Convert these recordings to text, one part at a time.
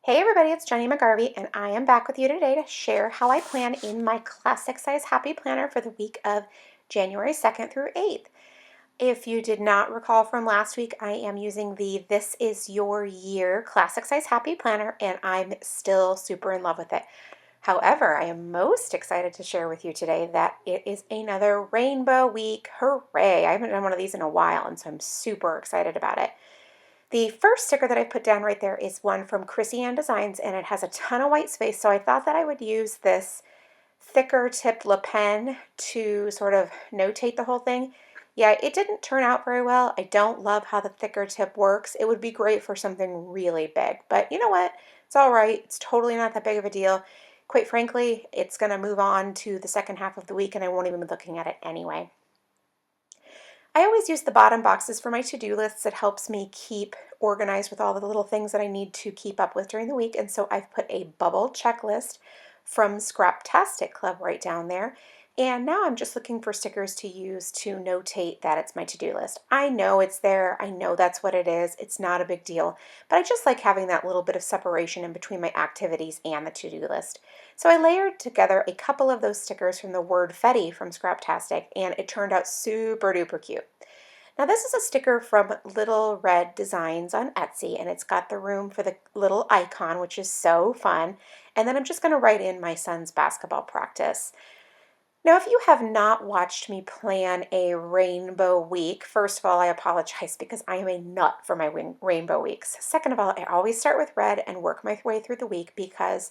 Hey everybody, it's Jenny McGarvey, and I am back with you today to share how I plan in my classic size happy planner for the week of January 2nd through 8th. If you did not recall from last week, I am using the This Is Your Year classic size happy planner, and I'm still super in love with it. However, I am most excited to share with you today that it is another rainbow week. Hooray! I haven't done one of these in a while, and so I'm super excited about it. The first sticker that I put down right there is one from Chrissy Ann Designs, and it has a ton of white space, so I thought that I would use this thicker tipped Le Pen to sort of notate the whole thing. Yeah, it didn't turn out very well. I don't love how the thicker tip works. It would be great for something really big, but you know what? It's all right. It's totally not that big of a deal. Quite frankly, it's going to move on to the second half of the week, and I won't even be looking at it anyway. I always use the bottom boxes for my to-do lists. It helps me keep organized with all the little things that I need to keep up with during the week. And so I've put a bubble checklist from Scraptastic Club right down there. And now I'm just looking for stickers to use to notate that it's my to-do list. I know it's there. I know that's what it is. It's not a big deal. But I just like having that little bit of separation in between my activities and the to-do list. So I layered together a couple of those stickers from the Wordfetti from Scraptastic, and it turned out super duper cute. Now this is a sticker from Little Red Designs on Etsy, and it's got the room for the little icon, which is so fun. And then I'm just going to write in my son's basketball practice. Now, if you have not watched me plan a rainbow week, first of all, I apologize because I am a nut for my rainbow weeks. Second of all, I always start with red and work my way through the week because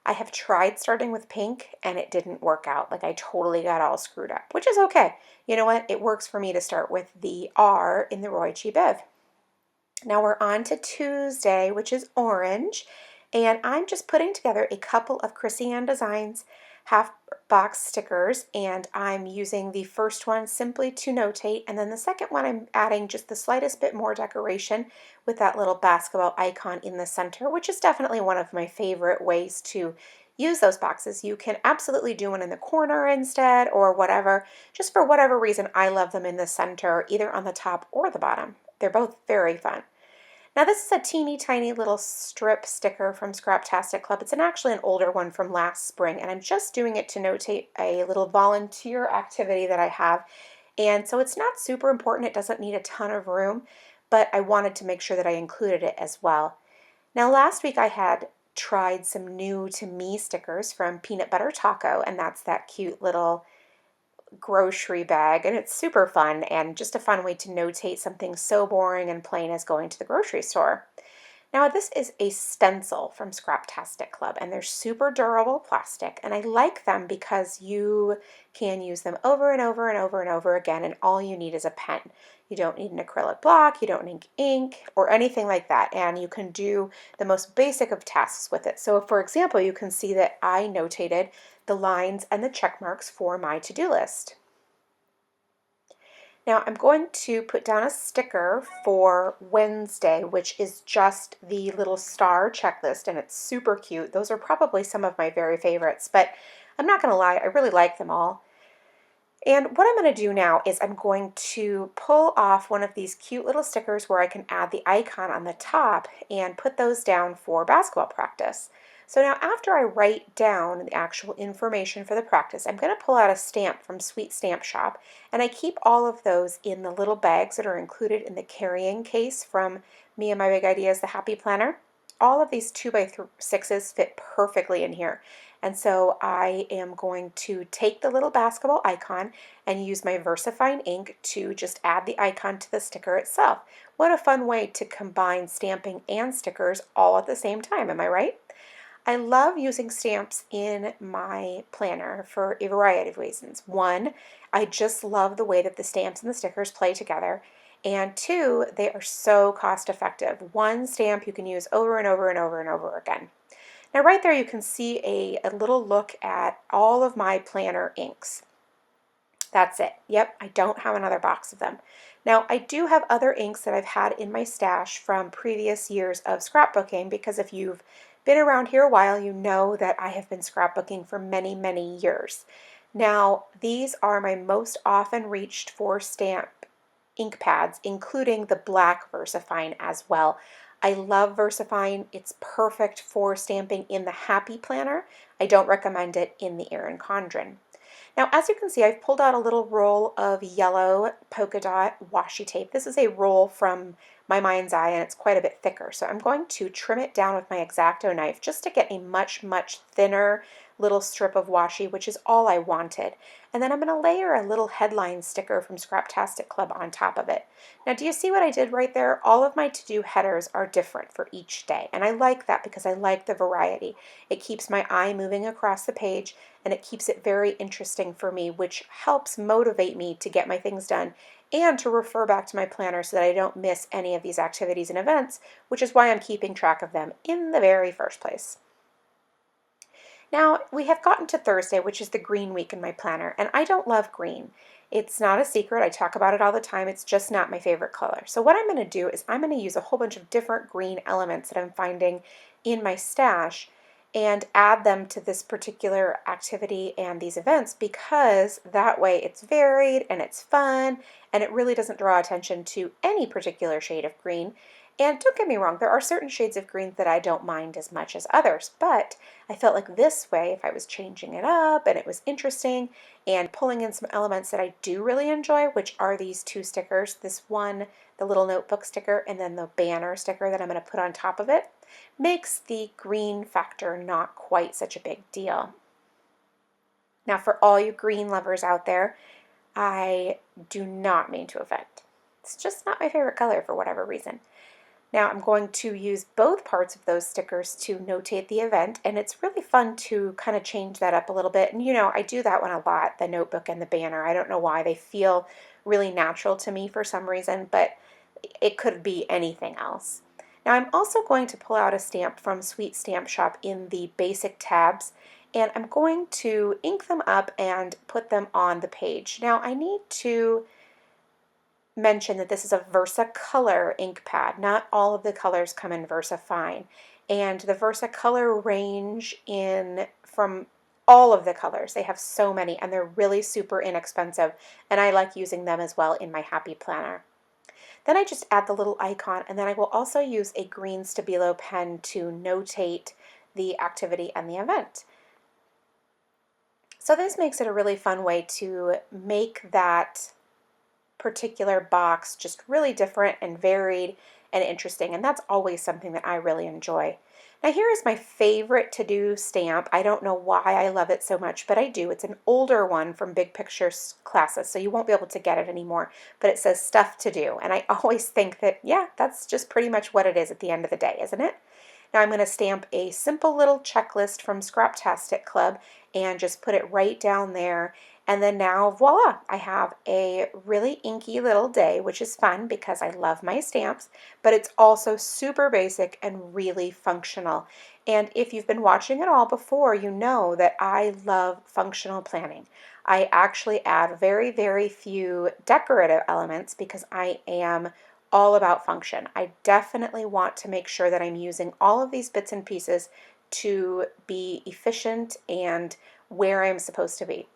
I have tried starting with pink and it didn't work out. Like I totally got all screwed up, which is okay. You know what? It works for me to start with the R in the Roy G. Biv. Now we're on to Tuesday, which is orange, and I'm just putting together a couple of Chrissy Ann Designs half box stickers, and I'm using the first one simply to notate, and then the second one I'm adding just the slightest bit more decoration with that little basketball icon in the center, which is definitely one of my favorite ways to use those boxes. You can absolutely do one in the corner instead or whatever. Just for whatever reason, I love them in the center, either on the top or the bottom. They're both very fun. Now this is a teeny tiny little strip sticker from Scraptastic Club. It's actually an older one from last spring, and I'm just doing it to notate a little volunteer activity that I have. And so it's not super important. It doesn't need a ton of room, but I wanted to make sure that I included it as well. Now last week I had tried some new to me stickers from Peanut Butter Taco, and that's that cute little grocery bag, and it's super fun and just a fun way to notate something so boring and plain as going to the grocery store. Now this is a stencil from Scraptastic Club, and they're super durable plastic, and I like them because you can use them over and over and over and over again, and all you need is a pen. You don't need an acrylic block, you don't need ink or anything like that, and you can do the most basic of tasks with it. So for example, you can see that I notated the lines and the check marks for my to-do list. Now I'm going to put down a sticker for Wednesday, which is just the little star checklist, and it's super cute. Those are probably some of my very favorites, but I'm not going to lie, I really like them all. And what I'm going to do now is I'm going to pull off one of these cute little stickers where I can add the icon on the top and put those down for basketball practice. So now after I write down the actual information for the practice, I'm going to pull out a stamp from Sweet Stamp Shop, and I keep all of those in the little bags that are included in the carrying case from Me and My Big Ideas, the Happy Planner. All of these 2x6s fit perfectly in here. And so I am going to take the little basketball icon and use my VersaFine ink to just add the icon to the sticker itself. What a fun way to combine stamping and stickers all at the same time, am I right? I love using stamps in my planner for a variety of reasons. One, I just love the way that the stamps and the stickers play together. And two, they are so cost effective. One stamp you can use over and over and over and over again. Now right there you can see a little look at all of my planner inks. That's it. Yep, I don't have another box of them. Now I do have other inks that I've had in my stash from previous years of scrapbooking, because if you've been around here a while, you know that I have been scrapbooking for many, many years. Now these are my most often reached for stamp ink pads, including the black VersaFine as well. I love VersaFine. It's perfect for stamping in the Happy Planner. I don't recommend it in the Erin Condren. Now, as you can see, I've pulled out a little roll of yellow polka dot washi tape. This is a roll from my mind's eye, and it's quite a bit thicker. So I'm going to trim it down with my X-Acto knife just to get a much, much thinner little strip of washi, which is all I wanted. And then I'm going to layer a little headline sticker from Scraptastic Club on top of it. Now, do you see what I did right there? All of my to-do headers are different for each day, and I like that because I like the variety. It keeps my eye moving across the page, and it keeps it very interesting for me, which helps motivate me to get my things done and to refer back to my planner so that I don't miss any of these activities and events, which is why I'm keeping track of them in the very first place. Now, we have gotten to Thursday, which is the green week in my planner, and I don't love green. It's not a secret. I talk about it all the time. It's just not my favorite color. So what I'm going to do is I'm going to use a whole bunch of different green elements that I'm finding in my stash and add them to this particular activity and these events, because that way it's varied and it's fun and it really doesn't draw attention to any particular shade of green. And don't get me wrong, there are certain shades of green that I don't mind as much as others, but I felt like this way, if I was changing it up and it was interesting and pulling in some elements that I do really enjoy, which are these two stickers, this one, the little notebook sticker, and then the banner sticker that I'm going to put on top of it, makes the green factor not quite such a big deal. Now, for all you green lovers out there, I do not mean to offend. It's just not my favorite color for whatever reason. Now I'm going to use both parts of those stickers to notate the event, and it's really fun to kind of change that up a little bit. And you know, I do that one a lot, the notebook and the banner. I don't know why. They feel really natural to me for some reason, but it could be anything else. Now I'm also going to pull out a stamp from Sweet Stamp Shop in the basic tabs, and I'm going to ink them up and put them on the page. Now I need to mention that this is a Versacolor ink pad. Not all of the colors come in VersaFine, and the Versacolor range in from all of the colors. They have so many, and they're really super inexpensive, and I like using them as well in my Happy Planner. Then I just add the little icon, and then I will also use a green Stabilo pen to notate the activity and the event. So this makes it a really fun way to make that particular box just really different and varied and interesting, and that's always something that I really enjoy. Now here is my favorite to-do stamp. I don't know why I love it so much, but I do. It's an older one from Big Picture classes, so you won't be able to get it anymore, but it says stuff to do, and I always think that, yeah, that's just pretty much what it is at the end of the day, isn't it? Now I'm going to stamp a simple little checklist from Scraptastic Club and just put it right down there. And then now, voila, I have a really inky little day, which is fun because I love my stamps, but it's also super basic and really functional. And if you've been watching it all before, you know that I love functional planning. I actually add very, very few decorative elements because I am all about function. I definitely want to make sure that I'm using all of these bits and pieces to be efficient and where I'm supposed to be.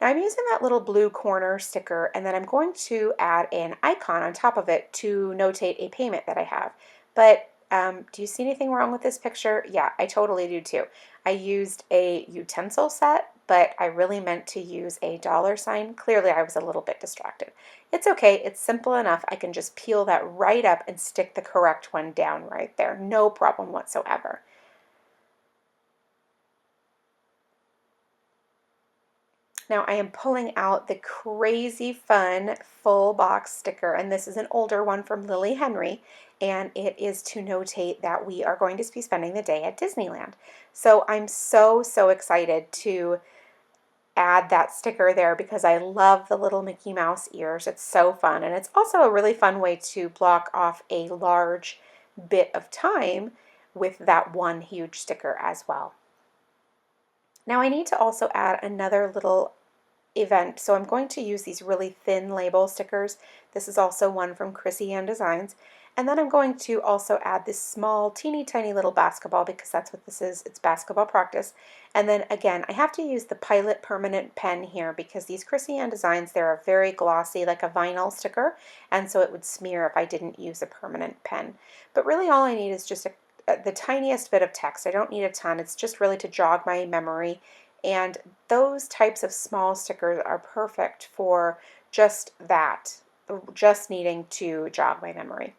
Now I'm using that little blue corner sticker, and then I'm going to add an icon on top of it to notate a payment that I have. But do you see anything wrong with this picture? Yeah, I totally do too. I used a utensil set, but I really meant to use a dollar sign. Clearly I was a little bit distracted. It's okay, it's simple enough. I can just peel that right up and stick the correct one down right there. No problem whatsoever. Now I am pulling out the crazy fun full box sticker, and this is an older one from Lily Henry, and it is to notate that we are going to be spending the day at Disneyland. So I'm so excited to add that sticker there because I love the little Mickey Mouse ears. It's so fun, and it's also a really fun way to block off a large bit of time with that one huge sticker as well. Now I need to also add another little event. So I'm going to use these really thin label stickers. This is also one from Chrissy Ann Designs. And then I'm going to also add this small, teeny tiny little basketball because that's what this is. It's basketball practice. And then again, I have to use the Pilot permanent pen here because these Chrissy Ann Designs, they're a very glossy, like a vinyl sticker, and so it would smear if I didn't use a permanent pen. But really all I need is just the tiniest bit of text. I don't need a ton. It's just really to jog my memory. And those types of small stickers are perfect for just that, just needing to jog my memory.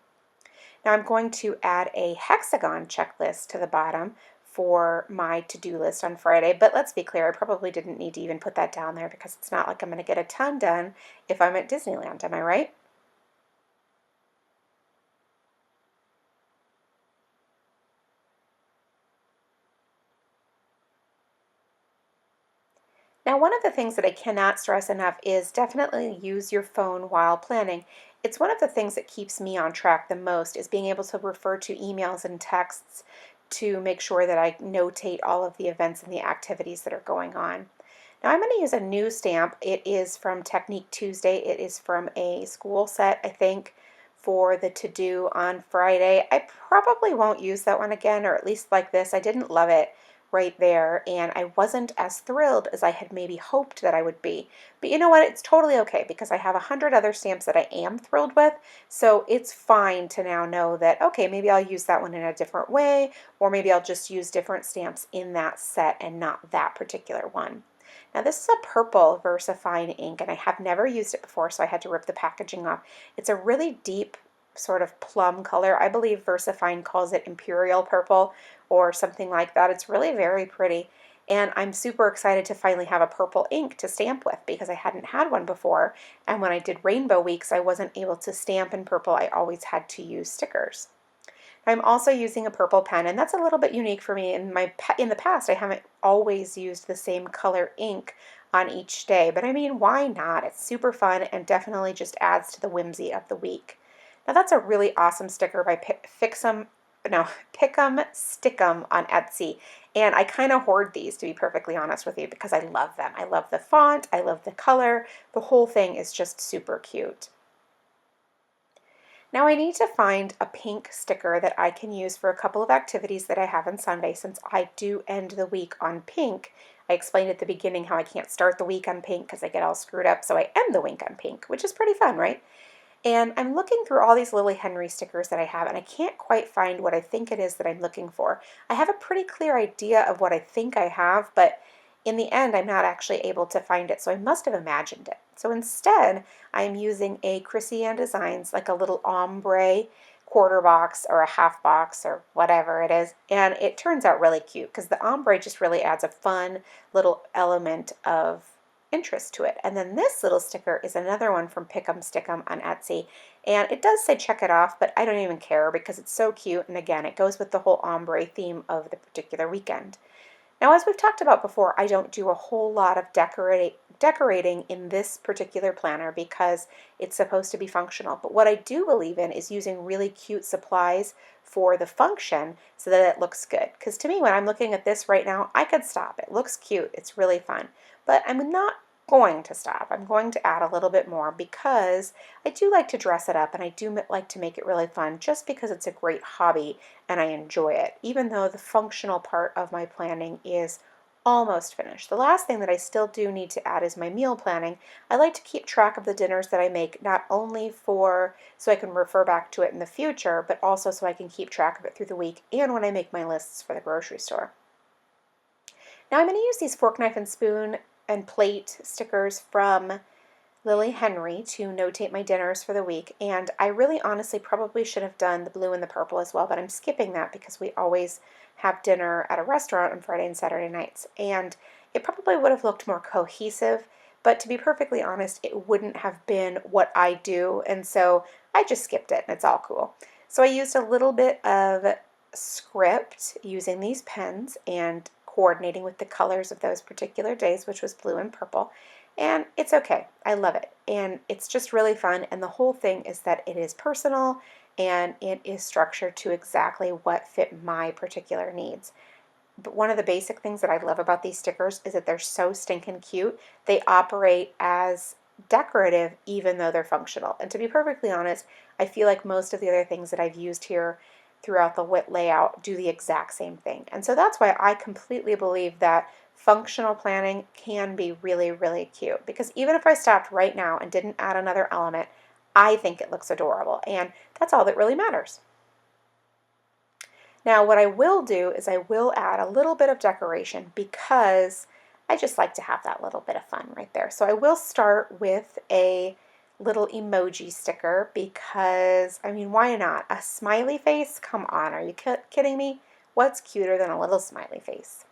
Now I'm going to add a hexagon checklist to the bottom for my to-do list on Friday, but let's be clear, I probably didn't need to even put that down there because it's not like I'm going to get a ton done if I'm at Disneyland, am I right? Now, one of the things that I cannot stress enough is definitely use your phone while planning. It's one of the things that keeps me on track the most is being able to refer to emails and texts to make sure that I notate all of the events and the activities that are going on. Now I'm going to use a new stamp. It is from Technique Tuesday. It is from a school set, I think, for the to-do on Friday. I probably won't use that one again, or at least like this. I didn't love it right there, and I wasn't as thrilled as I had maybe hoped that I would be. But you know what? It's totally okay because I have 100 other stamps that I am thrilled with, so it's fine to now know that, okay, maybe I'll use that one in a different way, or maybe I'll just use different stamps in that set and not that particular one. Now this is a purple VersaFine ink, and I have never used it before, so I had to rip the packaging off. It's a really deep sort of plum color. I believe VersaFine calls it Imperial Purple or something like that. It's really very pretty, and I'm super excited to finally have a purple ink to stamp with because I hadn't had one before, and when I did Rainbow Weeks, I wasn't able to stamp in purple. I always had to use stickers. I'm also using a purple pen, and that's a little bit unique for me. In the past, I haven't always used the same color ink on each day, but I mean, why not? It's super fun and definitely just adds to the whimsy of the week. Now that's a really awesome sticker by Pick'em Stick'em on Etsy, and I kind of hoard these, to be perfectly honest with you, because I love them. I love the font, I love the color, the whole thing is just super cute. Now I need to find a pink sticker that I can use for a couple of activities that I have on Sunday since I do end the week on pink. I explained at the beginning how I can't start the week on pink because I get all screwed up, so I end the week on pink, which is pretty fun, right? And I'm looking through all these Lily Henry stickers that I have, and I can't quite find what I think it is that I'm looking for. I have a pretty clear idea of what I think I have, but in the end, I'm not actually able to find it, so I must have imagined it. So instead, I'm using a Chrissy Ann Designs, like a little ombre quarter box or a half box or whatever it is, and it turns out really cute because the ombre just really adds a fun little element of interest to it. And then this little sticker is another one from Pick'em Stick'em on Etsy, and it does say check it off, but I don't even care because it's so cute, and again, it goes with the whole ombre theme of the particular weekend. Now, as we've talked about before, I don't do a whole lot of decorating in this particular planner because it's supposed to be functional. But what I do believe in is using really cute supplies for the function so that it looks good. Because to me, when I'm looking at this right now, I could stop. It looks cute. It's really fun. But I'm not going to stop. I'm going to add a little bit more because I do like to dress it up and I do like to make it really fun just because it's a great hobby and I enjoy it, even though the functional part of my planning is almost finished. The last thing that I still do need to add is my meal planning. I like to keep track of the dinners that I make, not only for so I can refer back to it in the future, but also so I can keep track of it through the week and when I make my lists for the grocery store. Now I'm going to use these fork, knife, and spoon and plate stickers from Lily Henry to notate my dinners for the week, and I really honestly probably should have done the blue and the purple as well, but I'm skipping that because we always have dinner at a restaurant on Friday and Saturday nights, and it probably would have looked more cohesive, but to be perfectly honest, it wouldn't have been what I do, and so I just skipped it, and it's all cool. So I used a little bit of script using these pens and coordinating with the colors of those particular days, which was blue and purple. And it's okay. I love it. And it's just really fun. And the whole thing is that it is personal and it is structured to exactly what fit my particular needs. But one of the basic things that I love about these stickers is that they're so stinking cute. They operate as decorative even though they're functional. And to be perfectly honest, I feel like most of the other things that I've used here throughout the WIT layout do the exact same thing. And so that's why I completely believe that functional planning can be really, really cute, because even if I stopped right now and didn't add another element, I think it looks adorable, and that's all that really matters. Now, what I will do is I will add a little bit of decoration because I just like to have that little bit of fun right there. So I will start with a little emoji sticker because, I mean, why not? A smiley face? Come on, are you kidding me? What's cuter than a little smiley face?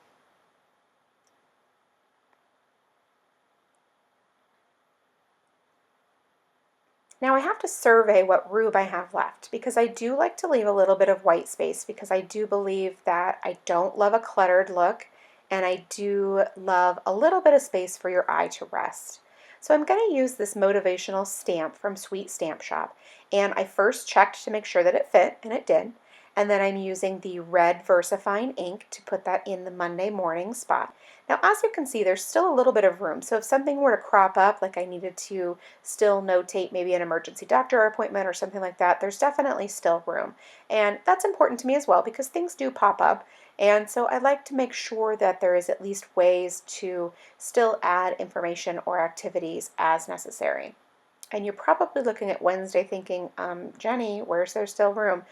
Now I have to survey what room I have left because I do like to leave a little bit of white space because I do believe that I don't love a cluttered look and I do love a little bit of space for your eye to rest. So I'm going to use this motivational stamp from Sweet Stamp Shop, and I first checked to make sure that it fit, and it did. And then I'm using the red VersaFine ink to put that in the Monday morning spot. Now, as you can see, there's still a little bit of room. So if something were to crop up, like I needed to still notate maybe an emergency doctor appointment or something like that, there's definitely still room. And that's important to me as well because things do pop up. And so I like to make sure that there is at least ways to still add information or activities as necessary. And you're probably looking at Wednesday thinking, Jenny, where's there still room?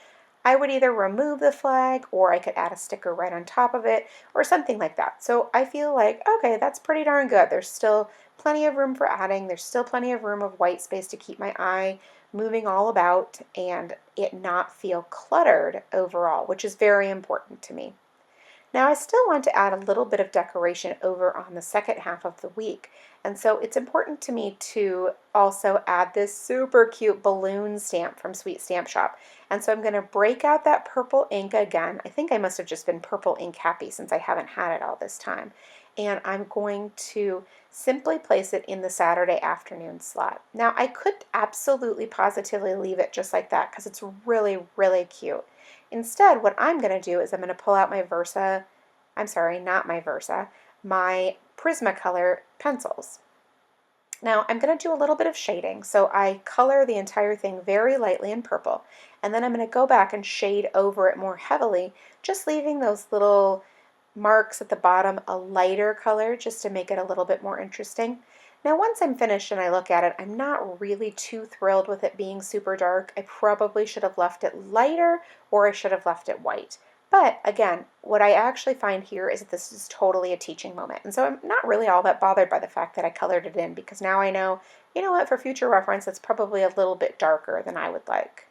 I would either remove the flag or I could add a sticker right on top of it or something like that. So I feel like, okay, that's pretty darn good. There's still plenty of room for adding. There's still plenty of room of white space to keep my eye moving all about and it not feel cluttered overall, which is very important to me. Now I still want to add a little bit of decoration over on the second half of the week. And so it's important to me to also add this super cute balloon stamp from Sweet Stamp Shop. And so I'm going to break out that purple ink again. I think I must have just been purple ink happy since I haven't had it all this time. And I'm going to simply place it in the Saturday afternoon slot. Now I could absolutely positively leave it just like that because it's really, really cute. Instead, what I'm going to do is I'm going to pull out my my Prismacolor pencils. Now I'm going to do a little bit of shading, so I color the entire thing very lightly in purple, and then I'm going to go back and shade over it more heavily, just leaving those little marks at the bottom a lighter color just to make it a little bit more interesting. Now once I'm finished and I look at it, I'm not really too thrilled with it being super dark. I probably should have left it lighter or I should have left it white. But again, what I actually find here is that this is totally a teaching moment. And so I'm not really all that bothered by the fact that I colored it in because now I know, you know what, for future reference, it's probably a little bit darker than I would like.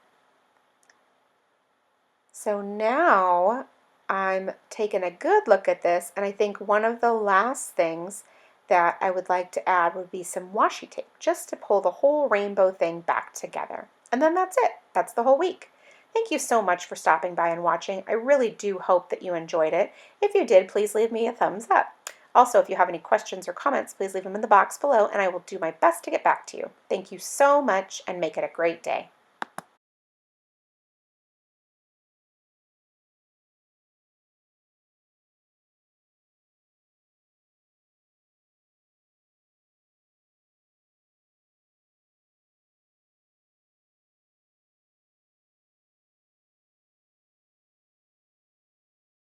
So now I'm taking a good look at this, and I think one of the last things that I would like to add would be some washi tape, just to pull the whole rainbow thing back together. And then that's it. That's the whole week. Thank you so much for stopping by and watching. I really do hope that you enjoyed it. If you did, please leave me a thumbs up. Also, if you have any questions or comments, please leave them in the box below, and I will do my best to get back to you. Thank you so much, and make it a great day.